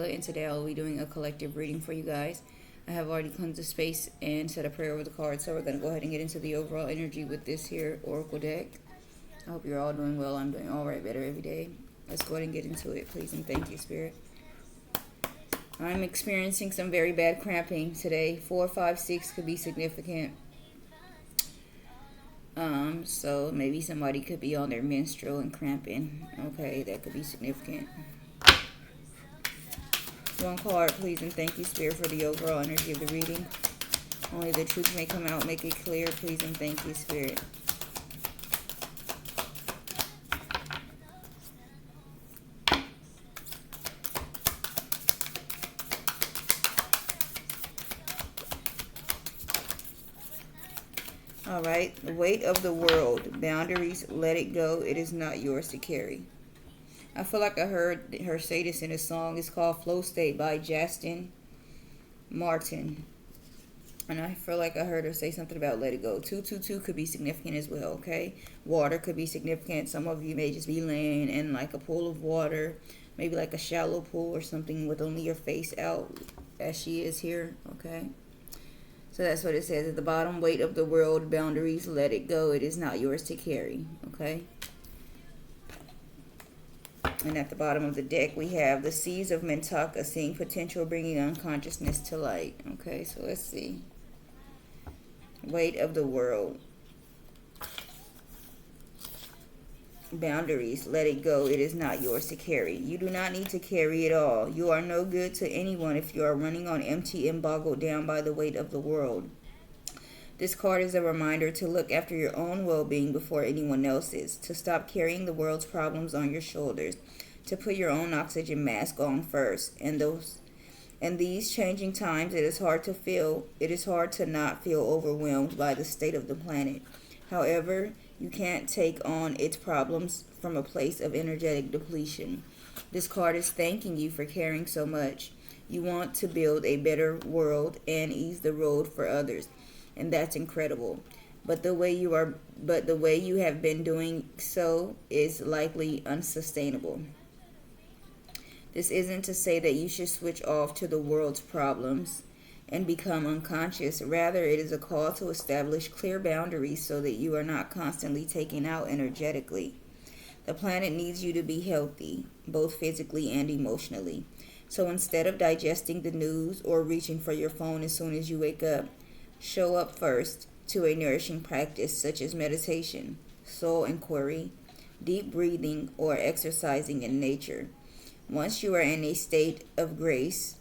And today I'll be doing a collective reading for you guys. I have already cleansed the space and said a prayer over the cards, so we're going to go ahead and get into the overall energy with this here Oracle deck. I hope you're all doing well. I'm doing all right, better every day. Let's go ahead and get into it, please, and thank you, Spirit. I'm experiencing some very bad cramping today. 4, 5, 6 could be significant. So maybe somebody could be on their menstrual and cramping. Okay, that could be significant. One card, please, and thank you, Spirit, for the overall energy of the reading. Only the truth may come out. Make it clear, please, and thank you, Spirit. All right. The weight of the world. Boundaries. Let it go. It is not yours to carry. I feel like I heard her say this in a song. It's called Flow State by Justin Martin. And I feel like I heard her say something about let it go. 222 could be significant as well, okay? Water could be significant. Some of you may just be laying in like a pool of water. Maybe like a shallow pool or something with only your face out as she is here, okay? So that's what it says at the bottom. Weight of the world, boundaries, let it go. It is not yours to carry, okay? And at the bottom of the deck, we have the seas of Mintaka, seeing potential, bringing unconsciousness to light. Okay, so let's see. Weight of the world. Boundaries, let it go. It is not yours to carry. You do not need to carry it all. You are no good to anyone if you are running on empty and boggled down by the weight of the world. This card is a reminder to look after your own well-being before anyone else's, to stop carrying the world's problems on your shoulders, to put your own oxygen mask on first. In these changing times, it is hard to not feel overwhelmed by the state of the planet. However, you can't take on its problems from a place of energetic depletion. This card is thanking you for caring so much. You want to build a better world and ease the road for others, and that's incredible. But the way you have been doing so is likely unsustainable. This isn't to say that you should switch off to the world's problems and become unconscious. Rather, it is a call to establish clear boundaries so that you are not constantly taken out energetically. The planet needs you to be healthy, both physically and emotionally. So instead of digesting the news or reaching for your phone as soon as you wake up, show up first to a nourishing practice such as meditation, soul inquiry, deep breathing, or exercising in nature. Once you are in a state of grace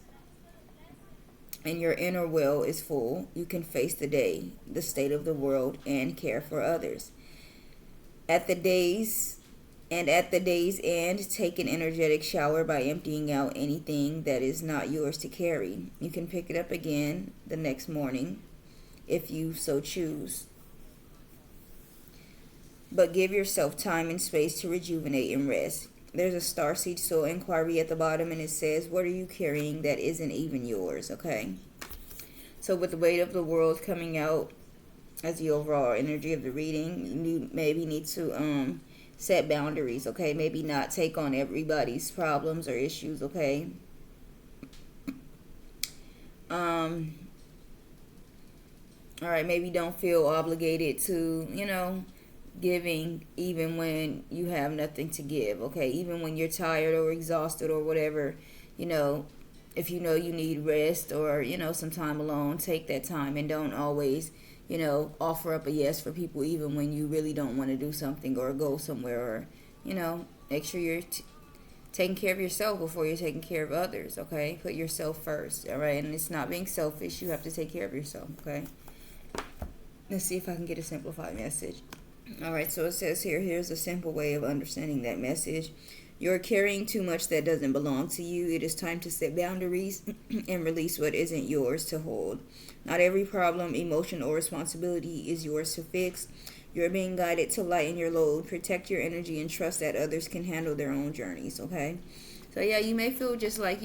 and your inner well is full, you can face the day, the state of the world, and care for others. At the day's end, take an energetic shower by emptying out anything that is not yours to carry. You can pick it up again the next morning if you so choose. But give yourself time and space to rejuvenate and rest. There's a starseed soul inquiry at the bottom, and it says, what are you carrying that isn't even yours? Okay. So with the weight of the world coming out as the overall energy of the reading, you maybe need to set boundaries, okay? Maybe not take on everybody's problems or issues, okay? All right, maybe don't feel obligated to, giving even when you have nothing to give, okay? Even when you're tired or exhausted or whatever, if you know you need rest or, some time alone, take that time, and don't always, offer up a yes for people even when you really don't want to do something or go somewhere, or, make sure you're taking care of yourself before you're taking care of others, okay? Put yourself first, all right? And it's not being selfish. You have to take care of yourself, okay? Let's see if I can get a simplified message. All right, so it says here's a simple way of understanding that message. You're carrying too much that doesn't belong to you. It is time to set boundaries and release what isn't yours to hold. Not every problem, emotion, or responsibility is yours to fix. You're being guided to lighten your load, protect your energy, and trust that others can handle their own journeys, okay? So, yeah, you may feel just like,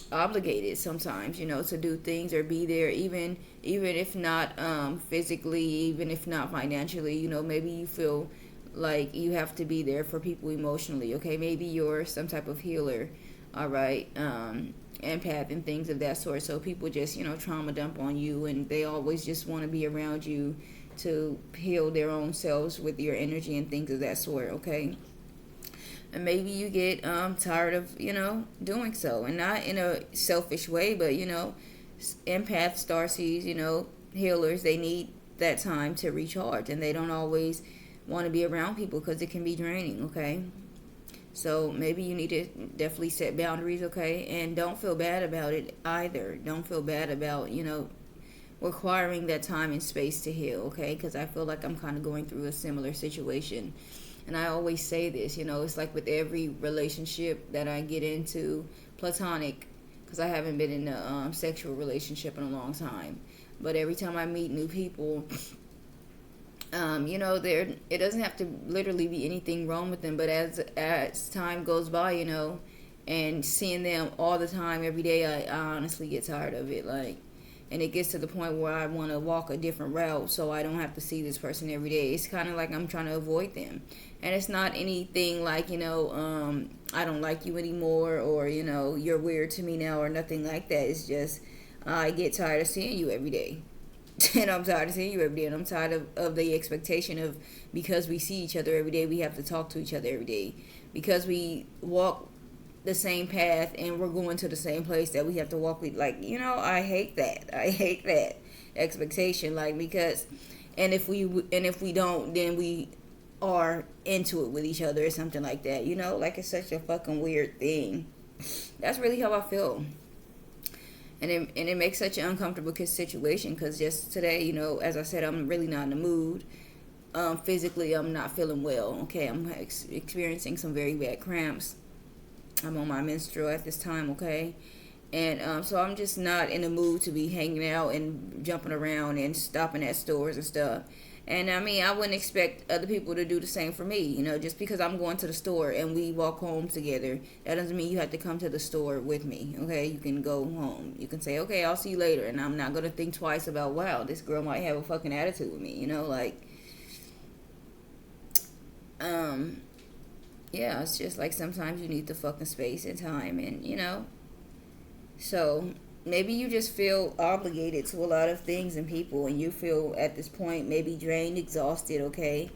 obligated sometimes, to do things or be there, even if not physically, even if not financially. Maybe you feel like you have to be there for people emotionally, okay? Maybe you're some type of healer All right. Empath and things of that sort. So people just, trauma dump on you, and they always just want to be around you to heal their own selves with your energy and things of that sort. Okay. And maybe you get tired of doing so, and not in a selfish way, but empath, starseeds, healers, they need that time to recharge, and they don't always want to be around people because it can be draining. Okay. So maybe you need to definitely set boundaries. Okay. And don't feel bad about it either. Don't feel bad about requiring that time and space to heal. Okay. Because I feel like I'm kind of going through a similar situation. And I always say this, it's like with every relationship that I get into, platonic, because I haven't been in a sexual relationship in a long time. But every time I meet new people, there, it doesn't have to literally be anything wrong with them. But as time goes by, and seeing them all the time, every day, I honestly get tired of it. Like, and it gets to the point where I want to walk a different route so I don't have to see this person every day. It's kind of like I'm trying to avoid them. And it's not anything like, I don't like you anymore, or, you're weird to me now, or nothing like that. It's just, I get tired of seeing you every day. And I'm tired of seeing you every day. And I'm tired of the expectation of, because we see each other every day, we have to talk to each other every day. Because we walk the same path and we're going to the same place, that we have to walk with. Like, I hate that. I hate that expectation. Like, because, and if we don't, then we are into it with each other or something like that. Like, it's such a fucking weird thing. That's really how I feel. And it makes such an uncomfortable situation, because just today, as I said, I'm really not in the mood. Physically, I'm not feeling well. Okay, I'm experiencing some very bad cramps. I'm on my menstrual at this time. Okay, and so I'm just not in the mood to be hanging out and jumping around and stopping at stores and stuff. And I mean, I wouldn't expect other people to do the same for me. Just because I'm going to the store and we walk home together, that doesn't mean you have to come to the store with me. Okay, you can go home. You can say, okay, I'll see you later. And I'm not going to think twice about, wow, this girl might have a fucking attitude with me. Yeah, it's just like sometimes you need the fucking space and time. And, so maybe you just feel obligated to a lot of things and people, and you feel at this point maybe drained, exhausted. Okay,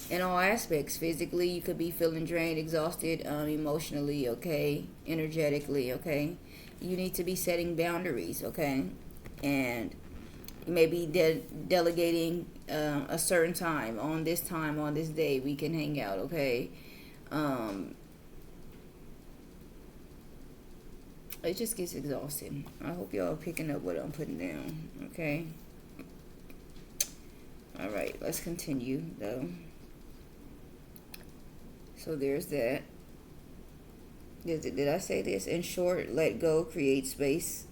in all aspects. Physically, you could be feeling drained, exhausted, emotionally. Okay, energetically. Okay, you need to be setting boundaries. Okay, and maybe delegating a certain time, on this day we can hang out. Okay. It just gets exhausting. I hope y'all are picking up what I'm putting down. Okay. All right, let's continue though. So there's that. Did I say this? In short, let go, create space,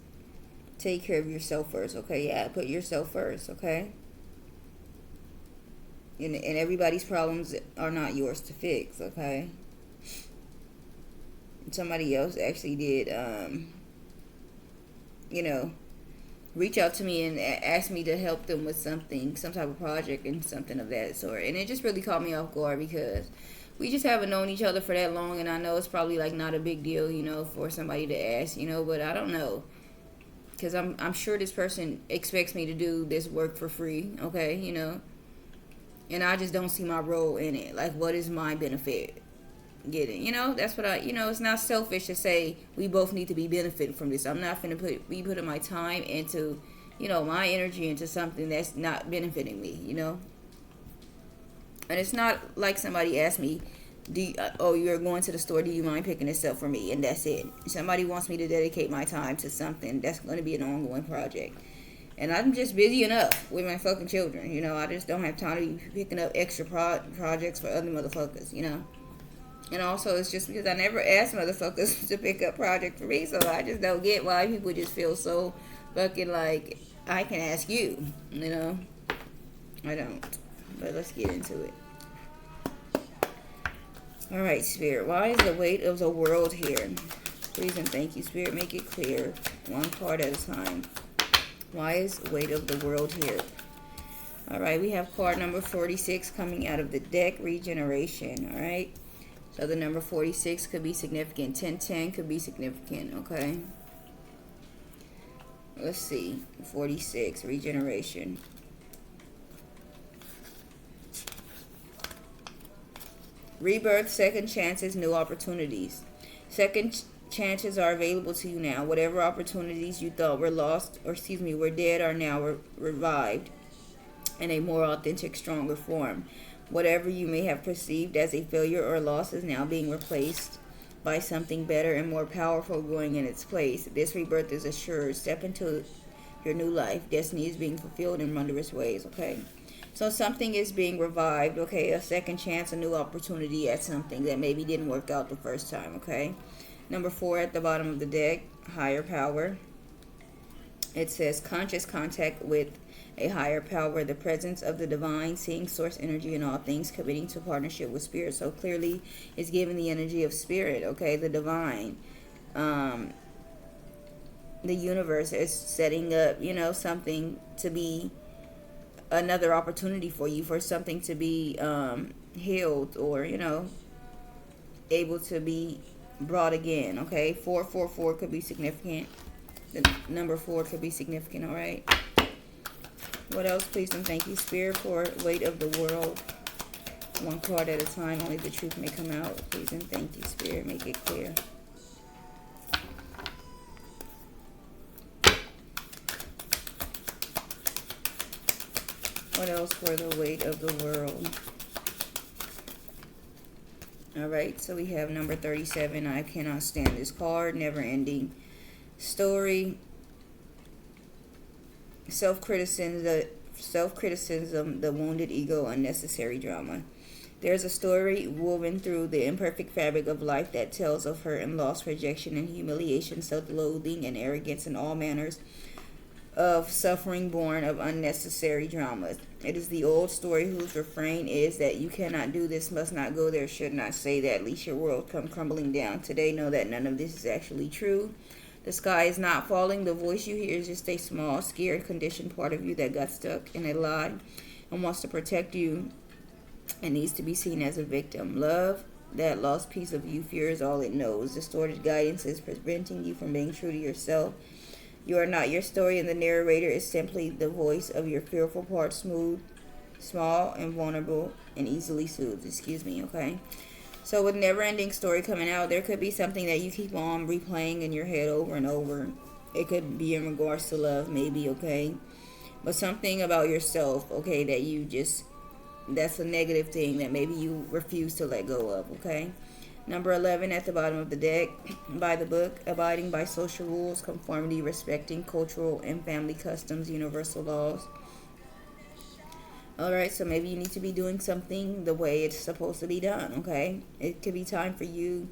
take care of yourself first. Okay, yeah, put yourself first. Okay. And everybody's problems are not yours to fix. Okay. Somebody else actually did, reach out to me and ask me to help them with something, some type of project and something of that sort. And it just really caught me off guard, because we just haven't known each other for that long. And I know it's probably like not a big deal, for somebody to ask, but I don't know. Because I'm sure this person expects me to do this work for free. Okay, and I just don't see my role in it. Like, what is my benefit? Getting, that's what it's not selfish to say we both need to be benefiting from this. I'm not going to be putting my time into, my energy into something that's not benefiting me, And it's not like somebody asked me, you're going to the store, do you mind picking this up for me? And that's it. Somebody wants me to dedicate my time to something that's going to be an ongoing project. And I'm just busy enough with my fucking children, I just don't have time to be picking up extra projects for other motherfuckers, And also, it's just because I never asked motherfuckers to pick up project for me, so I just don't get why people just feel so fucking like I can ask you, I don't. But let's get into it. Alright, Spirit, why is the weight of the world here? Please and thank you, Spirit, make it clear, one card at a time. Why is the weight of the world here? Alright, we have card number 46 coming out of the deck, Regeneration, alright? So the number 46 could be significant. 1010 could be significant, okay? Let's see. 46, regeneration. Rebirth, second chances, new opportunities. Second chances are available to you now. Whatever opportunities you thought were lost, or were dead, are now revived in a more authentic, stronger form. Whatever you may have perceived as a failure or loss is now being replaced by something better and more powerful growing in its place. This rebirth is assured. Step into your new life. Destiny is being fulfilled in wondrous ways, okay? So something is being revived, okay? A second chance, a new opportunity at something that maybe didn't work out the first time, okay? Number 4 at the bottom of the deck, higher power. It says conscious contact with a higher power, the presence of the divine, seeing source energy in all things, committing to partnership with spirit. So clearly it's giving the energy of spirit, okay? The divine. The universe is setting up, something to be another opportunity for you, for something to be healed, or able to be brought again, okay? 444 could be significant. The number 4 could be significant. All right, what else? Please and thank you, Spirit, for weight of the world. One card at a time, only the truth may come out. Please and thank you, Spirit, make it clear. What else for the weight of the world? All right, so we have number 37. I cannot stand this card. Never ending story. Self-criticism, the wounded ego, unnecessary drama. There's a story woven through the imperfect fabric of life that tells of hurt and loss, rejection and humiliation, self-loathing and arrogance, and all manners of suffering born of unnecessary dramas. It is the old story whose refrain is that you cannot do this, must not go there, should not say that, lest your world come crumbling down. Today, know that none of this is actually true. The sky is not falling. The voice you hear is just a small, scared, conditioned part of you that got stuck in a lie and wants to protect you and needs to be seen as a victim. Love, that lost piece of you, fear is all it knows. Distorted guidance is preventing you from being true to yourself. You are not your story, and the narrator is simply the voice of your fearful part, smooth, small, and vulnerable, and easily soothed. Okay? So with never-ending story coming out, there could be something that you keep on replaying in your head over and over. It could be in regards to love, maybe, okay? But something about yourself, okay, that you just, that's a negative thing that maybe you refuse to let go of, okay? Number 11 at the bottom of the deck, by the book, abiding by social rules, conformity, respecting cultural and family customs, universal laws. Alright, so maybe you need to be doing something the way it's supposed to be done, okay? It could be time for you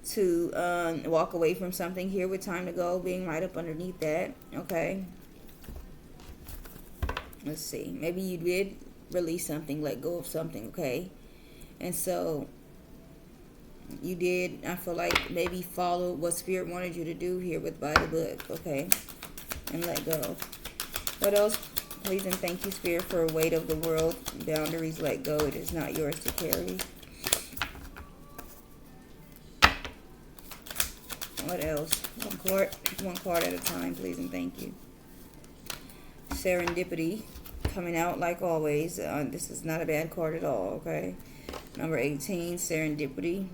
to walk away from something here with time to go, being right up underneath that, okay? Let's see. Maybe you did release something, let go of something, okay? And so you did, I feel like, maybe follow what Spirit wanted you to do here with by the book, okay? And let go. What else? Please and thank you, Spirit, for weight of the world. Boundaries, let go. It is not yours to carry. What else? One card at a time, please and thank you. Serendipity, coming out like always. This is not a bad card at all, okay? Number 18, serendipity.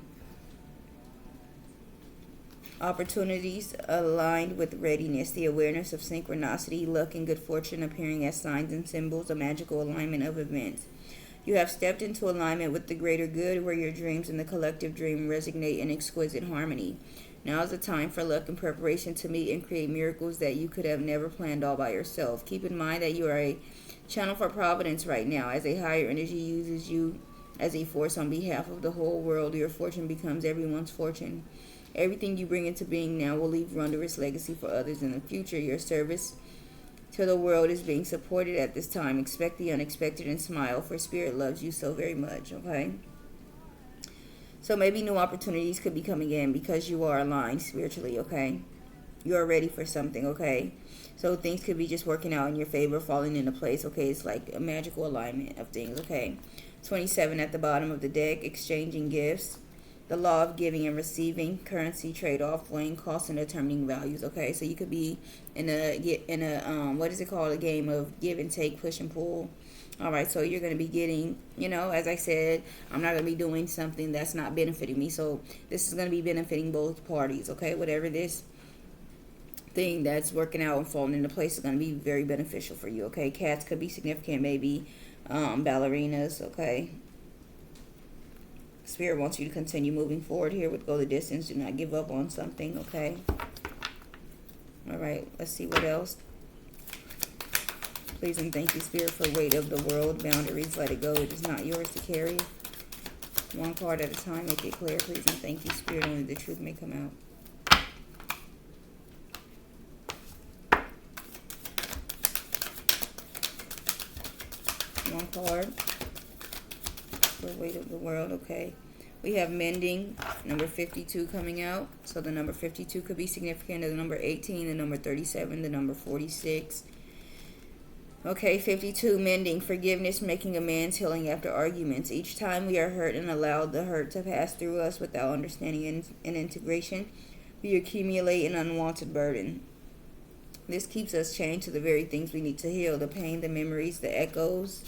Opportunities aligned with readiness, the awareness of synchronicity, luck, and good fortune appearing as signs and symbols, a magical alignment of events. You have stepped into alignment with the greater good, where your dreams and the collective dream resonate in exquisite harmony. Now is the time for luck and preparation to meet and create miracles that you could have never planned all by yourself. Keep in mind that you are a channel for providence right now. As a higher energy uses you as a force on behalf of the whole world, your fortune becomes everyone's fortune. Everything you bring into being now will leave wondrous legacy for others in the future. Your service to the world is being supported at this time. Expect the unexpected and smile, for Spirit loves you so very much, okay? So maybe new opportunities could be coming in because you are aligned spiritually, okay? You are ready for something, okay? So things could be just working out in your favor, falling into place, okay? It's like a magical alignment of things, okay? 27 at the bottom of the deck, exchanging gifts. the law of giving and receiving, currency trade-off, weighing costs and determining values. Okay, so you could be in a what is it called, a game of give and take, push and pull. All right, so you're going to be getting, as I said, I'm not going to be doing something that's not benefiting me. So this is going to be benefiting both parties. Okay, whatever this thing that's working out and falling into place is going to be very beneficial for you. Okay, cats could be significant, maybe ballerinas. Okay, Spirit wants you to continue moving forward here with go the distance. Do not give up on something. Okay, all right, let's see what else. Please and thank you, Spirit, for weight of the world, boundaries, let it go. It is not yours to carry. One card at a time, make it clear. Please and thank you, Spirit, only the truth may come out. One card for weight of the world. Okay, we have mending, number 52 coming out. So the number 52 could be significant. The number 18, the number 37, the number 46. Okay, 52, mending, forgiveness, making amends, healing after arguments. Each time we are hurt and allow the hurt to pass through us without understanding and integration, we accumulate an unwanted burden. This keeps us chained to the very things we need to heal, the pain, the memories, the echoes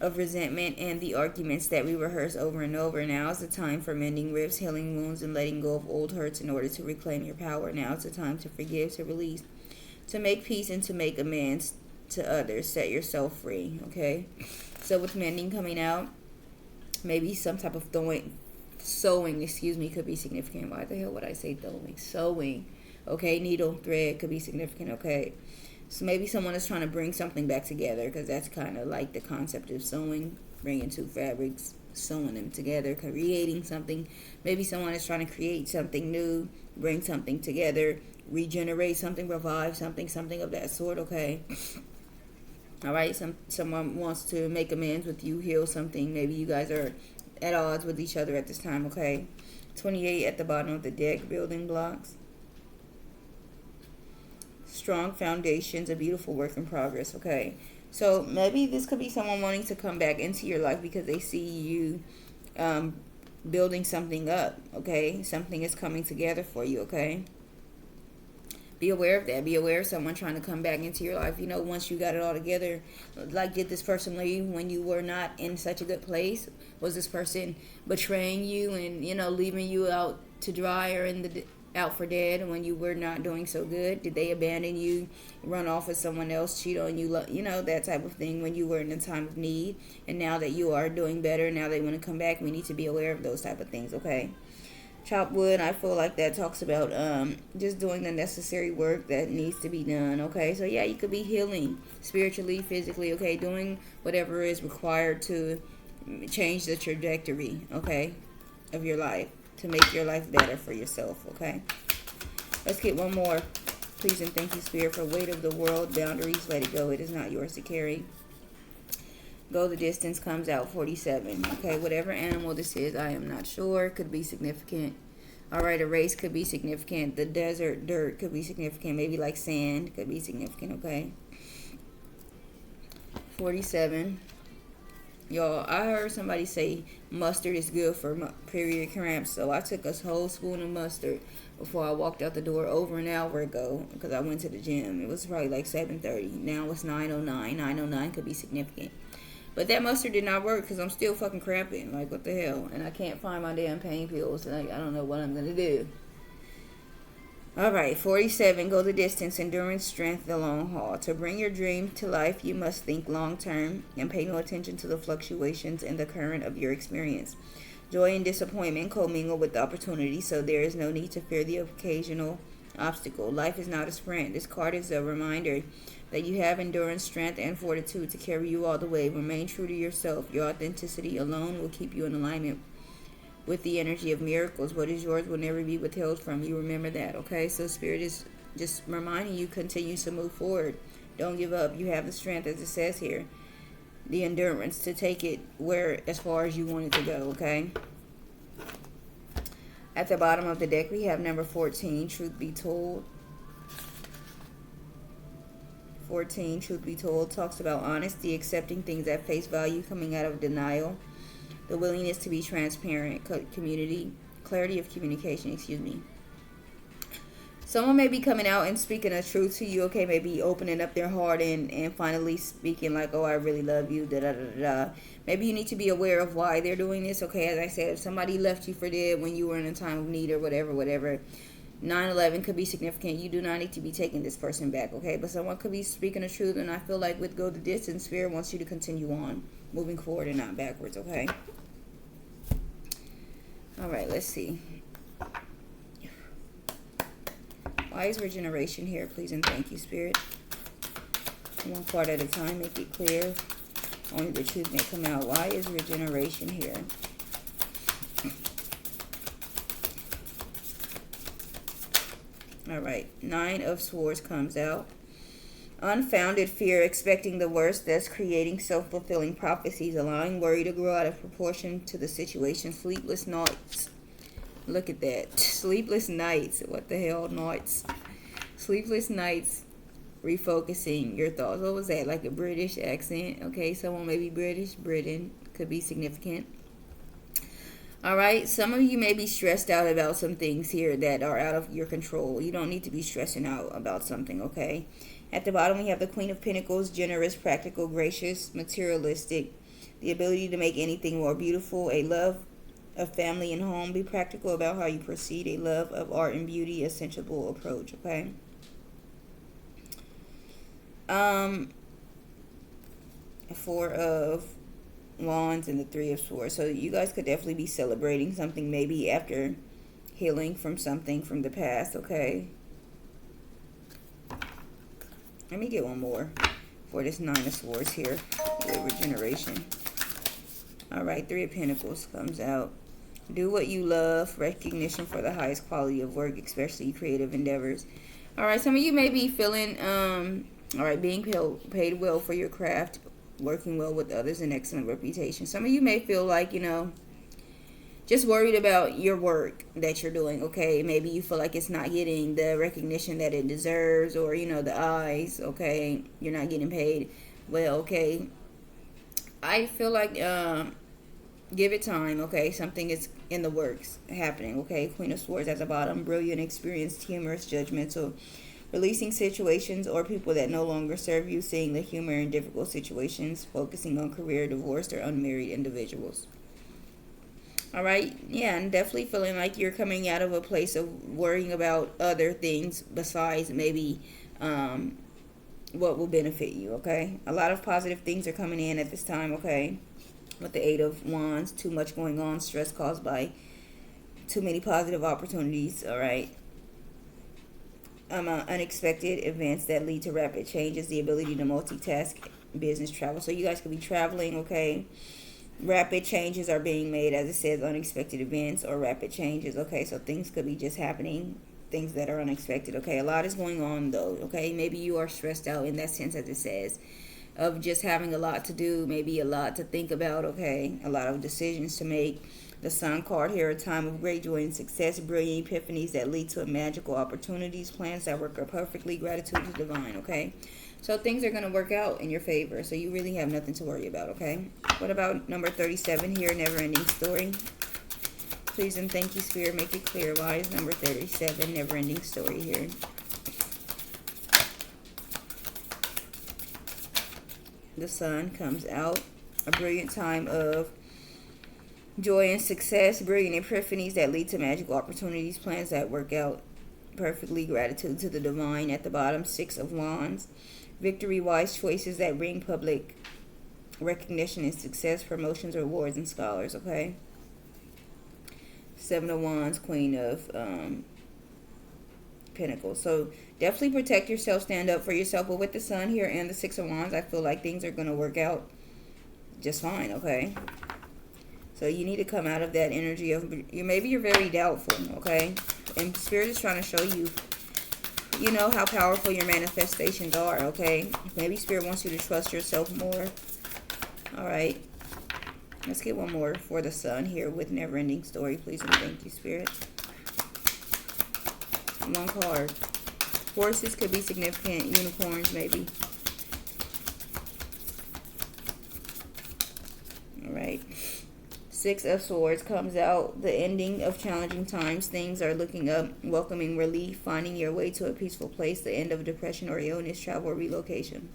of resentment, and the arguments that we rehearse over and over. Now is the time for mending rifts, healing wounds, and letting go of old hurts in order to reclaim your power. Now is the time to forgive, to release, to make peace, and to make amends to others. Set yourself free. Okay, so with mending coming out, maybe some type of sewing, could be significant. Why the hell would I say throwing? Sewing. Okay, needle, thread could be significant. Okay, so maybe someone is trying to bring something back together, because that's kind of like the concept of sewing, bringing two fabrics, sewing them together, creating something. Maybe someone is trying to create something new, bring something together, regenerate something, revive something of that sort. Okay, all right, someone wants to make amends with you, heal something. Maybe you guys are at odds with each other at this time. Okay, 28 at the bottom of the deck, building blocks, strong foundations, a beautiful work in progress. Okay, so maybe this could be someone wanting to come back into your life because they see you building something up. Okay, something is coming together for you. Okay, be aware of that. Be aware of someone trying to come back into your life. Once you got it all together, like, did this person leave when you were not in such a good place? Was this person betraying you and, leaving you out to dry or out for dead when you were not doing so good? Did they abandon you, run off with someone else, cheat on you, that type of thing when you were in a time of need? And now that you are doing better, now they want to come back, we need to be aware of those type of things. Okay, chop wood, I feel like that talks about just doing the necessary work that needs to be done. Okay, so yeah, you could be healing spiritually, physically. Okay, doing whatever is required to change the trajectory, okay, of your life, to make your life better for yourself. Okay, let's get one more. Please and thank you, Spirit, for weight of the world, boundaries, let it go. It is not yours to carry. Go the distance comes out, 47. Okay, whatever animal this is, I am not sure. Could be significant. All right, a race could be significant. The desert dirt could be significant. Maybe like sand could be significant. Okay, 47. Y'all, I heard somebody say mustard is good for period cramps. So I took a whole spoon of mustard before I walked out the door over an hour ago because I went to the gym. It was probably like 7:30. Now it's 9:09. 9:09 could be significant. But that mustard did not work because I'm still fucking cramping. Like, what the hell? And I can't find my damn pain pills. Like, I don't know what I'm going to do. Alright, 47. Go the distance. Endurance, strength, the long haul. To bring your dream to life, you must think long term and pay no attention to the fluctuations in the current of your experience. Joy and disappointment commingle with the opportunity, so there is no need to fear the occasional obstacle. Life is not a sprint. This card is a reminder that you have endurance, strength, and fortitude to carry you all the way. Remain true to yourself. Your authenticity alone will keep you in alignment with the energy of miracles. What is yours will never be withheld from you. Remember that, okay? So Spirit is just reminding you, continue to move forward. Don't give up. You have the strength, as it says here, the endurance to take it as far as you want it to go, okay? At the bottom of the deck, we have number 14, truth be told. 14, truth be told, talks about honesty, accepting things at face value, coming out of denial. The willingness to be transparent, clarity of communication, excuse me. Someone may be coming out and speaking the truth to you, okay? Maybe opening up their heart and finally speaking like, oh, I really love you, da da da da. Maybe you need to be aware of why they're doing this, okay? As I said, if somebody left you for dead when you were in a time of need or whatever, 9/11 could be significant. You do not need to be taking this person back, okay? But someone could be speaking the truth, and I feel like with Go the Distance, Spirit wants you to continue on, moving forward and not backwards, okay? All right, let's see. Why is regeneration here? Please and thank you, Spirit. One part at a time, make it clear. Only the truth may come out. Why is regeneration here? All right, 9 of Swords comes out. Unfounded fear, expecting the worst, thus creating self-fulfilling prophecies, allowing worry to grow out of proportion to the situation. Sleepless nights. Look at that. Sleepless nights. What the hell, nights? Sleepless nights, refocusing your thoughts. What was that? Like a British accent? Okay, someone may be British. Britain could be significant. All right, some of you may be stressed out about some things here that are out of your control. You don't need to be stressing out about something, okay? At the bottom, we have the Queen of Pentacles, generous, practical, gracious, materialistic, the ability to make anything more beautiful, a love of family and home. Be practical about how you proceed, a love of art and beauty, a sensible approach, okay? 4 of Wands and the 3 of Swords. So you guys could definitely be celebrating something, maybe after healing from something from the past, okay? Let me get one more for this 9 of Swords here with regeneration. All right, 3 of Pentacles comes out. Do what you love, recognition for the highest quality of work, especially creative endeavors. All right, some of you may be feeling, all right, being paid well for your craft, working well with others, an excellent reputation. Some of you may feel like, you know, just worried about your work that you're doing, okay? Maybe you feel like it's not getting the recognition that it deserves, or, you know, the eyes, okay? You're not getting paid well, okay? I feel like, give it time, okay? Something is in the works happening, okay? Queen of Swords at the bottom. Brilliant, experienced, humorous, judgmental. Releasing situations or people that no longer serve you. Seeing the humor in difficult situations. Focusing on career, divorced, or unmarried individuals. All right? Yeah, and definitely feeling like you're coming out of a place of worrying about other things besides maybe what will benefit you, okay? A lot of positive things are coming in at this time, okay? With the 8 of Wands, too much going on, stress caused by too many positive opportunities, all right? Unexpected events that lead to rapid changes, the ability to multitask, business travel. So you guys could be traveling, okay? Rapid changes are being made, as it says, unexpected events or rapid changes, okay? So things could be just happening, things that are unexpected, okay? A lot is going on, though, okay? Maybe you are stressed out in that sense, as it says, of just having a lot to do, maybe a lot to think about, okay? A lot of decisions to make. The Sun card here, a time of great joy and success, brilliant epiphanies that lead to magical opportunities, plans that work out perfectly, gratitude to divine, okay? So things are going to work out in your favor, so you really have nothing to worry about, okay? What about number 37 here, never-ending story? Please and thank you, Spirit, make it clear. Why is number 37, never-ending story here? The Sun comes out, a brilliant time of joy and success, brilliant epiphanies that lead to magical opportunities, plans that work out perfectly, gratitude to the divine. At the bottom, 6 of Wands. Victory, wise choices that bring public recognition and success, promotions, rewards, and scholars, okay? 7 of Wands, Queen of Pentacles. So definitely protect yourself, stand up for yourself. But with the Sun here and the 6 of Wands, I feel like things are going to work out just fine, okay? So you need to come out of that energy of, maybe you're very doubtful, okay? And Spirit is trying to show you, you know, how powerful your manifestations are, okay? Maybe Spirit wants you to trust yourself more. All right. Let's get one more for the Sun here with never-ending story, please, and thank you, Spirit. One card. Horses could be significant. Unicorns, maybe. All right. Six of Swords comes out. The ending of challenging times. Things are looking up. Welcoming relief. Finding your way to a peaceful place. The end of depression or illness, travel, or relocation.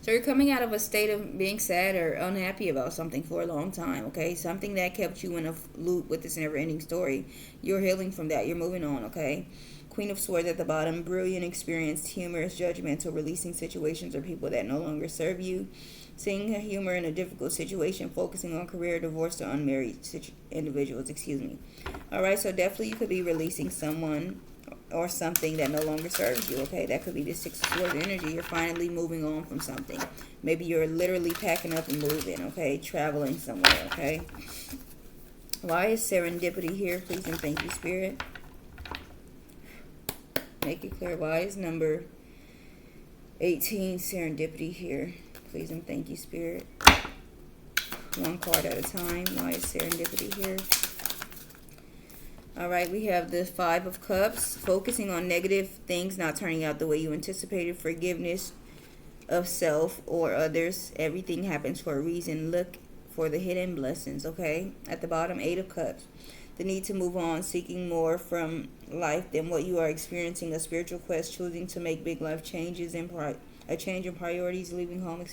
So you're coming out of a state of being sad or unhappy about something for a long time, okay? Something that kept you in a loop with this never-ending story. You're healing from that. You're moving on, okay? Queen of Swords at the bottom. Brilliant, experienced, humorous, judgmental, releasing situations or people that no longer serve you. Seeing humor in a difficult situation, focusing on career, divorced, or unmarried individuals, All right, so definitely you could be releasing someone or something that no longer serves you, okay? That could be the Six of Swords energy. You're finally moving on from something. Maybe you're literally packing up and moving, okay? Traveling somewhere, okay? Why is serendipity here? Please and thank you, Spirit. Make it clear. Why is number 18 serendipity here? Please and thank you, Spirit. One card at a time. Why is serendipity here? All right, we have the Five of Cups. Focusing on negative things not turning out the way you anticipated. Forgiveness of self or others. Everything happens for a reason. Look for the hidden blessings, okay? At the bottom, Eight of Cups. The need to move on, seeking more from life than what you are experiencing. A spiritual quest, choosing to make big life changes and a change in priorities, leaving home,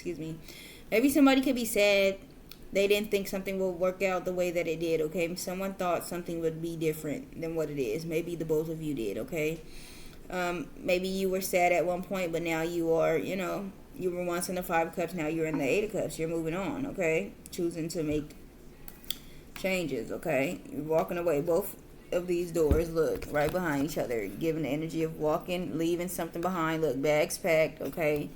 Maybe somebody could be sad. They didn't think something would work out the way that it did, okay? Someone thought something would be different than what it is. Maybe the both of you did, okay? Maybe you were sad at one point, but now you are, you were once in the Five of Cups, now you're in the Eight of Cups. You're moving on, okay? Choosing to make changes, okay? You're walking away. Both of these doors, look, right behind each other. Giving the energy of walking, leaving something behind. Look, bags packed, okay?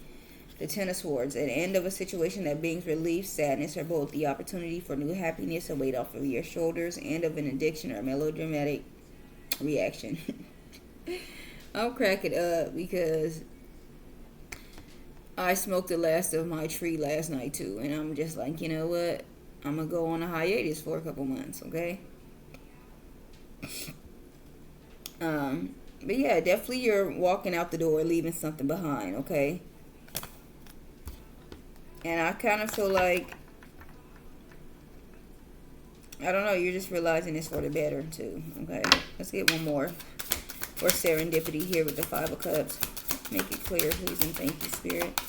The Ten of Swords. At the end of a situation that brings relief, sadness, or both. The opportunity for new happiness, a weight off of your shoulders. End of an addiction or melodramatic reaction. I'll crack it up because I smoked the last of my tree last night too. And I'm just like, you know what? I'm going to go on a hiatus for a couple months, okay? But yeah, definitely you're walking out the door, leaving something behind, okay? And I kind of feel like, I don't know, you're just realizing it's for the better too, okay? Let's get one more for serendipity here with the Five of Cups. Make it clear, please, and thank you, Spirit.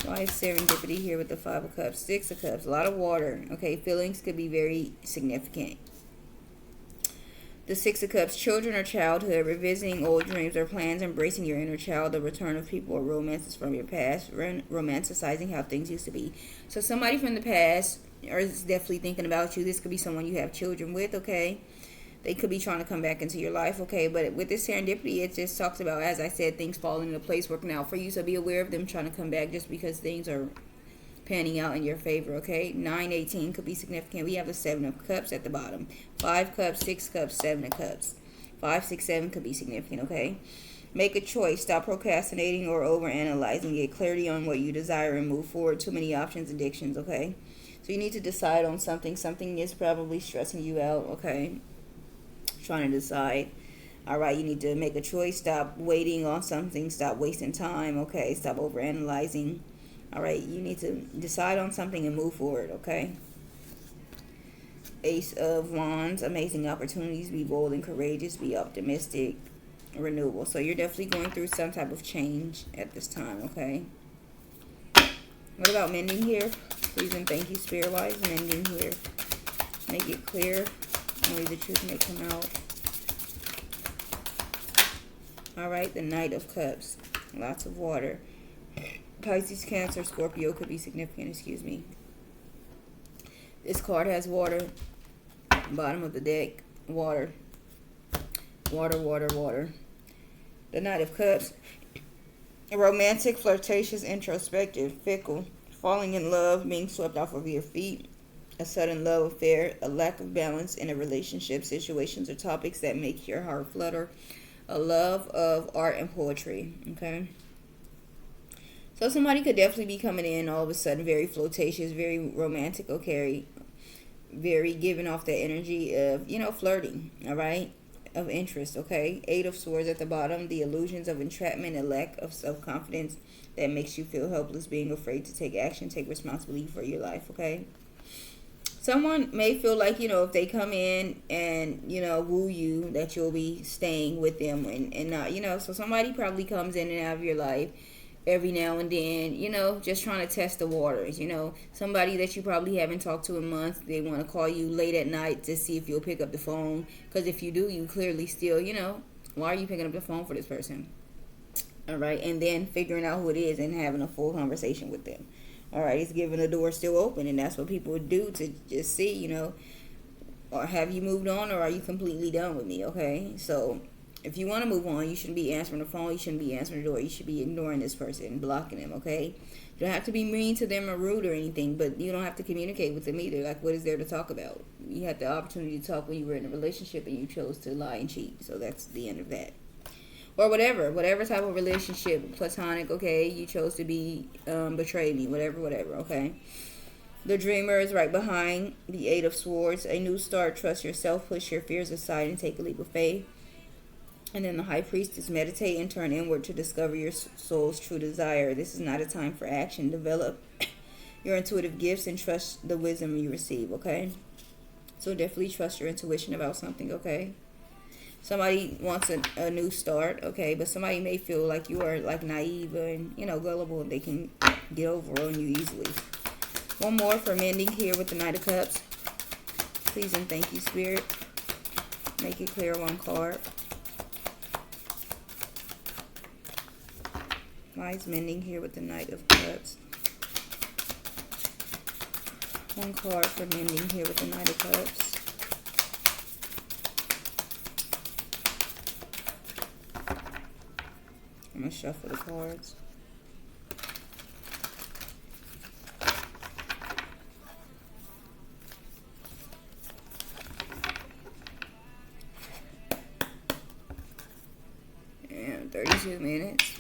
Why is serendipity here with the Five of Cups? Six of Cups, a lot of water, okay? Feelings could be very significant. The Six of Cups, children or childhood, revisiting old dreams or plans, embracing your inner child, the return of people or romances from your past, romanticizing how things used to be. So somebody from the past is definitely thinking about you. This could be someone you have children with, okay? They could be trying to come back into your life, okay? But with this serendipity, it just talks about, as I said, things falling into place, working out for you. So be aware of them trying to come back just because things are panning out in your favor, okay? 918 could be significant. We have the Seven of Cups at the bottom. 5 cups, 6 cups, 7 of cups. 5, 6, 7 could be significant, okay? Make a choice. Stop procrastinating or overanalyzing. Get clarity on what you desire and move forward. Too many options, addictions, okay? So you need to decide on something. Something is probably stressing you out, okay? Trying to decide. All right, you need to make a choice. Stop waiting on something. Stop wasting time, okay? Stop overanalyzing. All right, you need to decide on something and move forward, okay? Ace of Wands, amazing opportunities. Be bold and courageous. Be optimistic. Renewal. So you're definitely going through some type of change at this time, okay? What about mending here? Please and thank you, Spirit. Why is mending here? Make it clear. Only the truth may come out. All right, the Knight of Cups. Lots of water. Pisces, Cancer, Scorpio could be significant, This card has water. Bottom of the deck, water. Water, water, water. The Knight of Cups. Romantic, flirtatious, introspective, fickle. Falling in love, being swept off of your feet. A sudden love affair, a lack of balance in a relationship, situations or topics that make your heart flutter. A love of art and poetry, okay? So somebody could definitely be coming in all of a sudden very flirtatious, very romantic, okay? Very giving off that energy of, flirting, all right? Of interest, okay? Eight of Swords at the bottom, the illusions of entrapment, a lack of self-confidence that makes you feel helpless, being afraid to take action, take responsibility for your life, okay? Someone may feel like, if they come in and, woo you, that you'll be staying with them and not, so somebody probably comes in and out of your life every now and then, just trying to test the waters. Somebody that you probably haven't talked to in months, they want to call you late at night to see if you'll pick up the phone. Because if you do, you clearly still, why are you picking up the phone for this person? All right. And then figuring out who it is and having a full conversation with them. All right. It's giving the door still open. And that's what people would do to just see, or have you moved on or are you completely done with me? Okay. So if you want to move on, you shouldn't be answering the phone. You shouldn't be answering the door. You should be ignoring this person, blocking them, okay? You don't have to be mean to them or rude or anything, but you don't have to communicate with them either. Like, what is there to talk about? You had the opportunity to talk when you were in a relationship and you chose to lie and cheat. So that's the end of that. Or whatever type of relationship, platonic, okay? You chose to be, betray me, whatever, okay? The dreamer is right behind the Eight of Swords. A new start, trust yourself, push your fears aside and take a leap of faith. And then the High Priestess, meditate and turn inward to discover your soul's true desire. This is not a time for action. Develop your intuitive gifts and trust the wisdom you receive, okay? So definitely trust your intuition about something, okay? Somebody wants a new start, okay? But somebody may feel like you are like naive and, gullible and they can get over on you easily. One more for mending here with the Knight of Cups. Please and thank you, Spirit. Make it clear, one card. Why is mending here with the Knight of Cups? One card for mending here with the Knight of Cups. I'm going to shuffle the cards. And 32 minutes.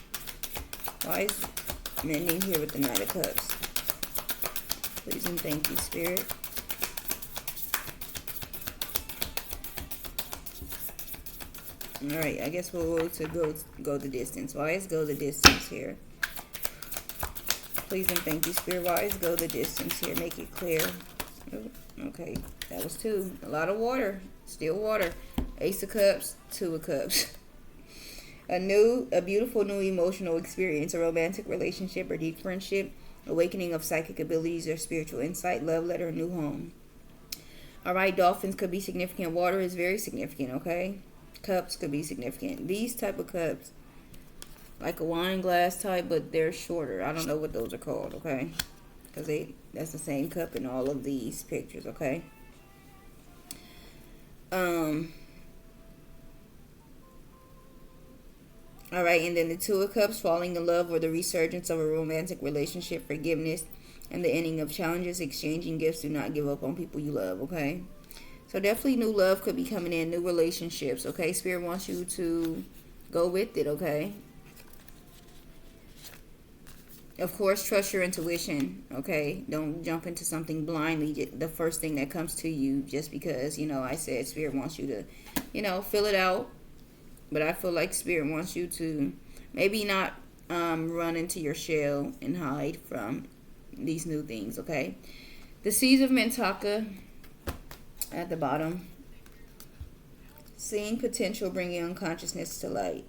Why is mending here with the Knight of Cups? Please and thank you, Spirit. Alright, I guess we'll go the distance. Why is go the distance here? Please and thank you, Spirit. Why is go the distance here? Make it clear. Okay, that was 2. A lot of water. Still water. Ace of Cups, 2 of Cups. A beautiful new emotional experience, a romantic relationship or deep friendship, awakening of psychic abilities or spiritual insight, love letter, new home. All right, dolphins could be significant. Water is very significant, okay? Cups could be significant. These type of cups, like a wine glass type, but they're shorter. I don't know what those are called, okay? Because that's the same cup in all of these pictures, okay? All right, and then the 2 of Cups, falling in love or the resurgence of a romantic relationship, forgiveness, and the ending of challenges, exchanging gifts. Do not give up on people you love, okay? So definitely new love could be coming in, new relationships, okay? Spirit wants you to go with it, okay? Of course, trust your intuition, okay? Don't jump into something blindly, the first thing that comes to you, just because, I said Spirit wants you to, fill it out. But I feel like Spirit wants you to maybe not run into your shell and hide from these new things, okay? The Seeds of Mentaka at the bottom. Seeing potential, bringing unconsciousness to light.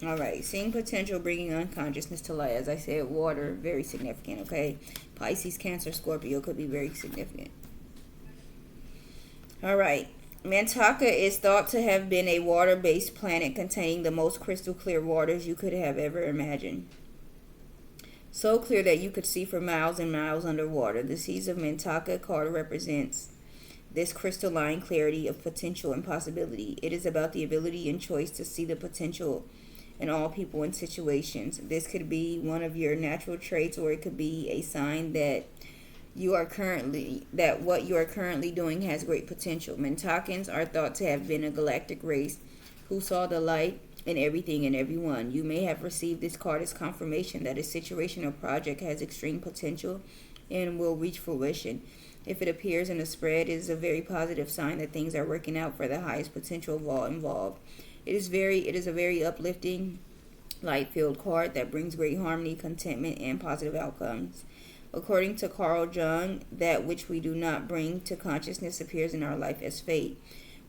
All right, seeing potential, bringing unconsciousness to light. As I said, water, very significant, okay? Pisces, Cancer, Scorpio could be very significant. All right, Mantaka is thought to have been a water-based planet containing the most crystal clear waters you could have ever imagined. So clear that you could see for miles and miles underwater. The Seeds of Mantaka card represents this crystalline clarity of potential and possibility. It is about the ability and choice to see the potential in all people and situations. This could be one of your natural traits, or it could be a sign that what you are currently doing has great potential. Mentakans are thought to have been a galactic race who saw the light in everything and everyone. You may have received this card as confirmation that a situation or project has extreme potential and will reach fruition. If it appears in a spread, it is a very positive sign that things are working out for the highest potential of all involved. It is a very uplifting, light-filled card that brings great harmony, contentment, and positive outcomes. According to Carl Jung, that which we do not bring to consciousness appears in our life as fate.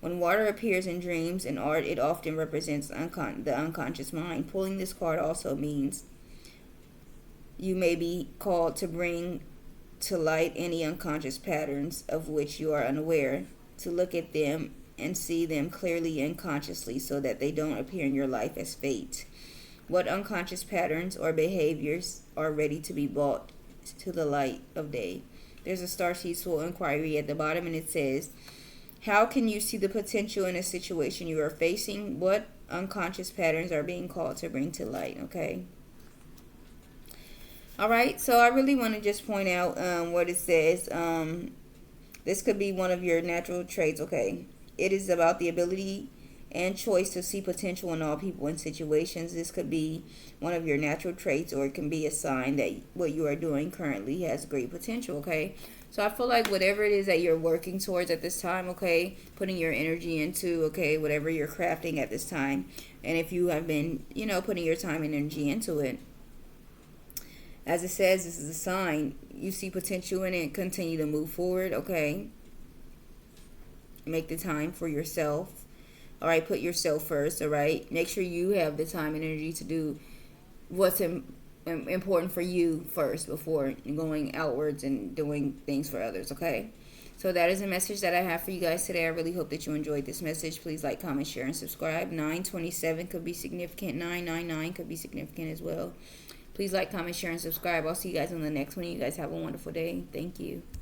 When water appears in dreams and art, it often represents the unconscious mind. Pulling this card also means you may be called to bring to light any unconscious patterns of which you are unaware, to look at them and see them clearly and consciously so that they don't appear in your life as fate. What unconscious patterns or behaviors are ready to be brought to the light of day? There's a Starseed inquiry at the bottom, and it says, how can you see the potential in a situation you are facing? What unconscious patterns are being called to bring to light? Okay. All right. So I really want to just point out what it says. This could be one of your natural traits. Okay. It is about the ability and choice to see potential in all people and situations. This could be one of your natural traits, or it can be a sign that what you are doing currently has great potential. Okay. So I feel like whatever it is that you're working towards at this time, okay, putting your energy into, okay, whatever you're crafting at this time, and if you have been, putting your time and energy into it, as it says, this is a sign. You see potential in it, continue to move forward, okay? Make the time for yourself, all right? Put yourself first, all right? Make sure you have the time and energy to do what's important for you first before going outwards and doing things for others, okay? So that is a message that I have for you guys today. I really hope that you enjoyed this message. Please like, comment, share, and subscribe. 927 could be significant. 999 could be significant as well. Please like, comment, share, and subscribe. I'll see you guys on the next one. You guys have a wonderful day. Thank you.